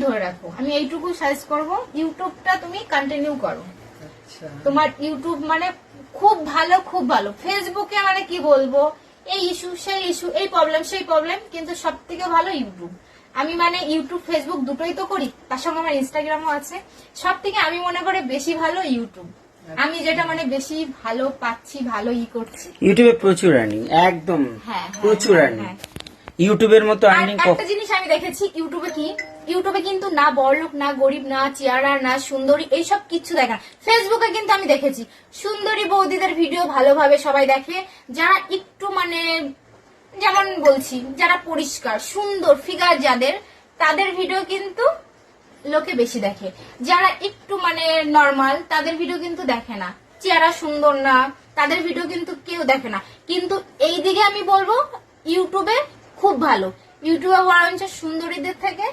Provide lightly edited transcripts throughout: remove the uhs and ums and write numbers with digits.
ধরে রাখো, আমি এইটুকু সাজেস্ট করবো, ইউটিউবটা তুমি কন্টিনিউ করো। তোমার ইউটিউব মানে খুব ভালো, খুব ভালো। ফেসবুকে মানে কি বলবো, এই ইস্যু সেই ইস্যু, এই প্রবলেম সেই প্রবলেম, কিন্তু সব থেকে ভালো ইউটিউব। আমি মানে ইউটিউব ফেসবুক দুটোই তো করি, তার সঙ্গে আমার ইনস্টাগ্রামও আছে। সব থেকে আমি মনে করি বেশি ভালো ইউটিউব। আমি যেটা মানে বেশি ভালো পাচ্ছি, ভালো করছি। ইউটিউবে প্রচুর আর্নিং, একদম প্রচুর আর্নিং। ইউটিউবের মতো আর্নিং। একটা জিনিস আমি দেখেছি ইউটিউবে, কি ইউটিউবে কিন্তু না বড়লোক, না গরিব, না চেহারা, না সুন্দরী, এইসব কিছু দেখা। ফেসবুকে কিন্তু আমি দেখেছি সুন্দরী বৌদিদের ভিডিও ভালোভাবে সবাই দেখে, যারা একটু মানে যেমন বলছি, যারা পরিষ্কার সুন্দর ফিগার যাদের, তাদের ভিডিও কিন্তু লোকে বেশি দেখে। যারা একটু মানে নর্মাল, তাদের ভিডিও কিন্তু দেখে না। চেহারা সুন্দর না, তাদের ভিডিও কিন্তু কেউ দেখে না। কিন্তু এই দিকে আমি বলবো ইউটিউবে খুব ভালো। ইউটিউবে বরঞ্চ সুন্দরীদের থেকে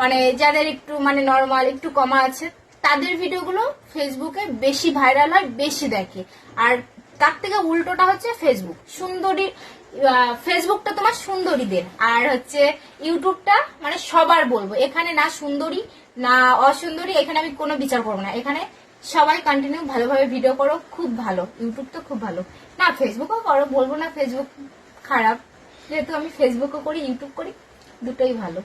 মানে যাদের একটু মানে নর্মাল, একটু কমা আছে, তাদের ভিডিওগুলো ফেসবুকে বেশি ভাইরাল হয়, বেশি দেখে। আর তার থেকে উল্টোটা হচ্ছে ফেসবুক সুন্দরী, ফেসবুকটা তোমার সুন্দরীদের, আর হচ্ছে ইউটিউবটা মানে সবার বলবো। এখানে না সুন্দরী না অসুন্দরী, এখানে আমি কোনো বিচার করবো না। এখানে সবাই কন্টিনিউ ভালোভাবে ভিডিও করো, খুব ভালো। ইউটিউব তো খুব ভালো না, ফেসবুকও করো, বলবো না ফেসবুক খারাপ, যেহেতু আমি ফেসবুকও করি, ইউটিউব করি, দুটোই ভালো।